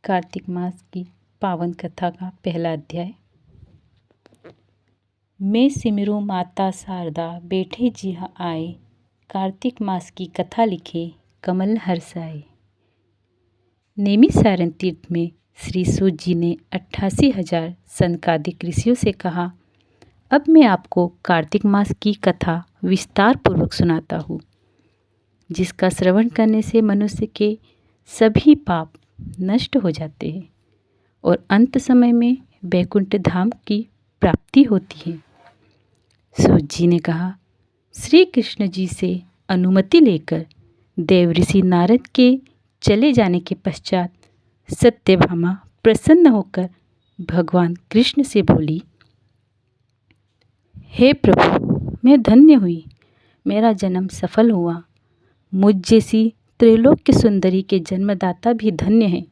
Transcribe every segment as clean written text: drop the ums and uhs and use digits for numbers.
कार्तिक मास की पावन कथा का पहला अध्याय। मैं सिमरू माता शारदा बैठे जी आए, कार्तिक मास की कथा लिखे कमल हर्षाए। नैमिषारण्य तीर्थ में श्री सूत जी ने 88,000 सनकादिक ऋषियों से कहा, अब मैं आपको कार्तिक मास की कथा विस्तार पूर्वक सुनाता हूँ, जिसका श्रवण करने से मनुष्य के सभी पाप नष्ट हो जाते हैं और अंत समय में वैकुंठ धाम की प्राप्ति होती है। सूत जी ने कहा, श्री कृष्ण जी से अनुमति लेकर देव ऋषि नारद के चले जाने के पश्चात सत्यभामा प्रसन्न होकर भगवान कृष्ण से बोली, हे प्रभु, मैं धन्य हुई, मेरा जन्म सफल हुआ। मुझ जैसी त्रिलोक्य सुंदरी के जन्मदाता भी धन्य हैं,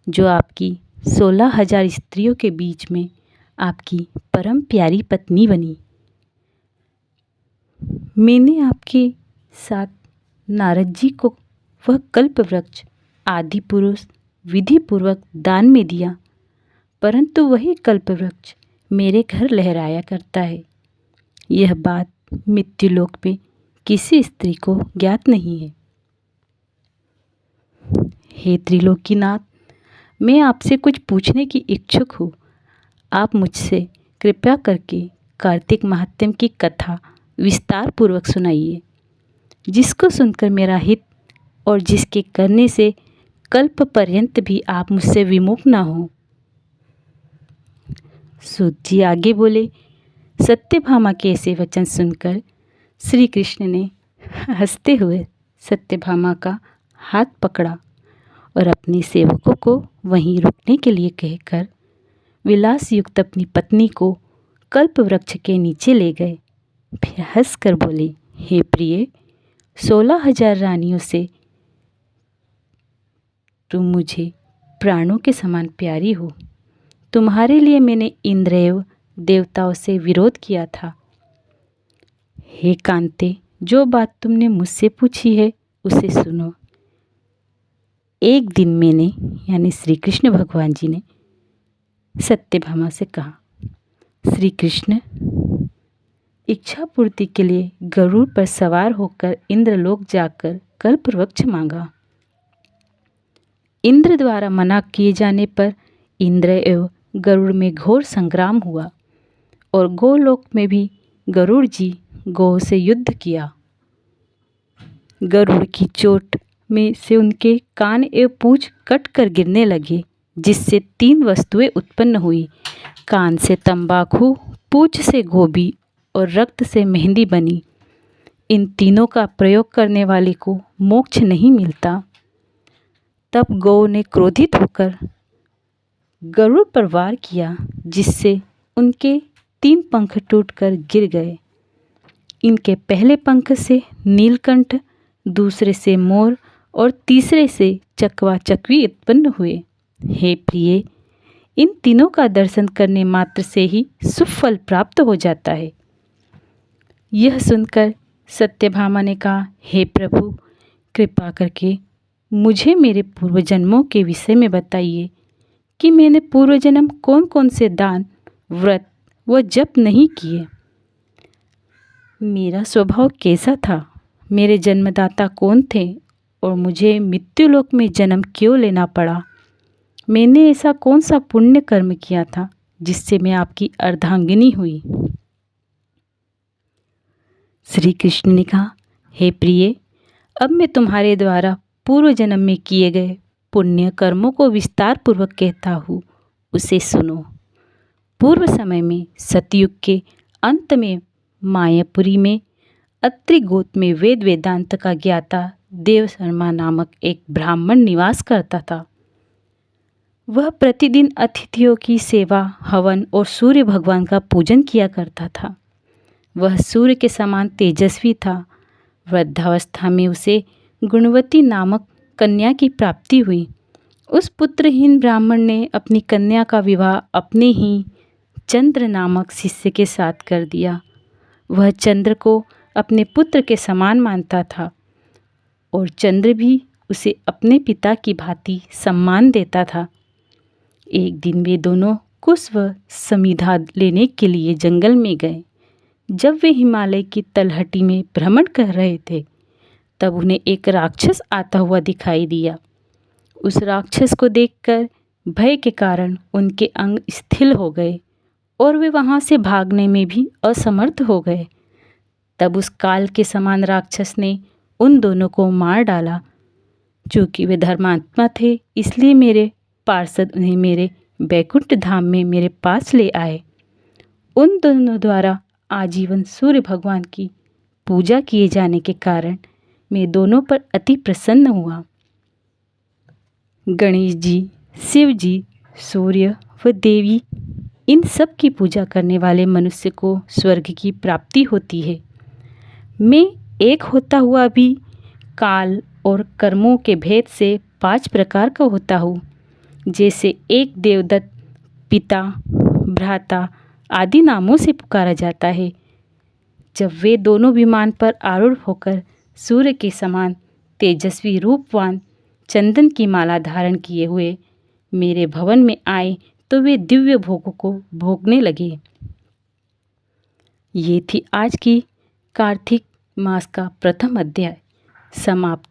जो आपकी 16,000 स्त्रियों के बीच में आपकी परम प्यारी पत्नी बनी। मैंने आपके साथ नारद जी को वह कल्प वृक्ष आदि पुरुष विधि पूर्वक दान में दिया, परंतु वही कल्प वृक्ष मेरे घर लहराया करता है। यह बात मृत्युलोक में किसी स्त्री को ज्ञात नहीं है। हे त्रिलोकीनाथ, मैं आपसे कुछ पूछने की इच्छुक हूँ। आप मुझसे कृपया करके कार्तिक महात्म्य की कथा विस्तार पूर्वक सुनाइए, जिसको सुनकर मेरा हित और जिसके करने से कल्प पर्यंत भी आप मुझसे विमुख न हो। सूत जी आगे बोले, सत्यभामा के ऐसे वचन सुनकर श्री कृष्ण ने हंसते हुए सत्यभामा का हाथ पकड़ा और अपने सेवकों को वहीं रुकने के लिए कहकर विलास युक्त अपनी पत्नी को कल्प वृक्ष के नीचे ले गए। फिर हंसकर बोले, हे प्रिय, 16,000 रानियों से तुम मुझे प्राणों के समान प्यारी हो। तुम्हारे लिए मैंने इंद्र एवं देवताओं से विरोध किया था। हे कांते, जो बात तुमने मुझसे पूछी है उसे सुनो। एक दिन मैंने यानी श्री कृष्ण भगवान जी ने सत्यभामा से कहा, श्री कृष्ण, इच्छा पूर्ति के लिए गरुड़ पर सवार होकर इंद्रलोक जाकर कल्प वृक्ष मांगा। इंद्र द्वारा मना किए जाने पर इंद्र एवं गरुड़ में घोर संग्राम हुआ और गोलोक में भी गरुड़ जी गौ से युद्ध किया। गरुड़ की चोट में से उनके कान एवं पूंछ कट कर गिरने लगे, जिससे 3 वस्तुएं उत्पन्न हुई। कान से तंबाकू, पूंछ से गोभी और रक्त से मेहंदी बनी। इन तीनों का प्रयोग करने वाले को मोक्ष नहीं मिलता। तब गौ ने क्रोधित होकर गरुड़ पर वार किया, जिससे उनके 3 पंख टूटकर गिर गए। इनके पहले पंख से नीलकंठ, दूसरे से मोर और तीसरे से चकवा चकवी उत्पन्न हुए। हे प्रिय, इन तीनों का दर्शन करने मात्र से ही सुफल प्राप्त हो जाता है। यह सुनकर सत्यभामा ने कहा, हे प्रभु, कृपा करके मुझे मेरे पूर्व जन्मों के विषय में बताइए कि मैंने पूर्व जन्म कौन कौन से दान, व्रत व जप नहीं किए। मेरा स्वभाव कैसा था, मेरे जन्मदाता कौन थे और मुझे मृत्युलोक में जन्म क्यों लेना पड़ा। मैंने ऐसा कौन सा पुण्य कर्म किया था जिससे मैं आपकी अर्धांगिनी हुई। श्री कृष्ण ने कहा, हे प्रिय, अब मैं तुम्हारे द्वारा पूर्व जन्म में किए गए पुण्य कर्मों को विस्तार पूर्वक कहता हूँ, उसे सुनो। पूर्व समय में सतयुग के अंत में मायापुरी में अत्रि गोत्र में वेद वेदांत का ज्ञाता देव शर्मा नामक एक ब्राह्मण निवास करता था। वह प्रतिदिन अतिथियों की सेवा, हवन और सूर्य भगवान का पूजन किया करता था। वह सूर्य के समान तेजस्वी था। वृद्धावस्था में उसे गुणवती नामक कन्या की प्राप्ति हुई। उस पुत्रहीन ब्राह्मण ने अपनी कन्या का विवाह अपने ही चंद्र नामक शिष्य के साथ कर दिया। वह चंद्र को अपने पुत्र के समान मानता था और चंद्र भी उसे अपने पिता की भांति सम्मान देता था। एक दिन वे दोनों कुश व समिधा लेने के लिए जंगल में गए। जब वे हिमालय की तलहटी में भ्रमण कर रहे थे, तब उन्हें एक राक्षस आता हुआ दिखाई दिया। उस राक्षस को देखकर भय के कारण उनके अंग शिथिल हो गए और वे वहाँ से भागने में भी असमर्थ हो गए। तब उस काल के समान राक्षस ने उन दोनों को मार डाला। चूँकि वे धर्मात्मा थे, इसलिए मेरे पार्षद उन्हें मेरे बैकुंठ धाम में मेरे पास ले आए। उन दोनों द्वारा आजीवन सूर्य भगवान की पूजा किए जाने के कारण मैं दोनों पर अति प्रसन्न हुआ। गणेश जी, शिव जी, सूर्य व देवी, इन सब की पूजा करने वाले मनुष्य को स्वर्ग की प्राप्ति होती है। मैं एक होता हुआ भी काल और कर्मों के भेद से 5 प्रकार का होता हूँ। जैसे एक देवदत्त, पिता, भ्राता आदि नामों से पुकारा जाता है। जब वे दोनों विमान पर आरूढ़ होकर सूर्य के समान तेजस्वी रूपवान चंदन की माला धारण किए हुए मेरे भवन में आए, तो वे दिव्य भोगों को भोगने लगे। ये थी आज की कार्तिक मास का प्रथम अध्याय समाप्त।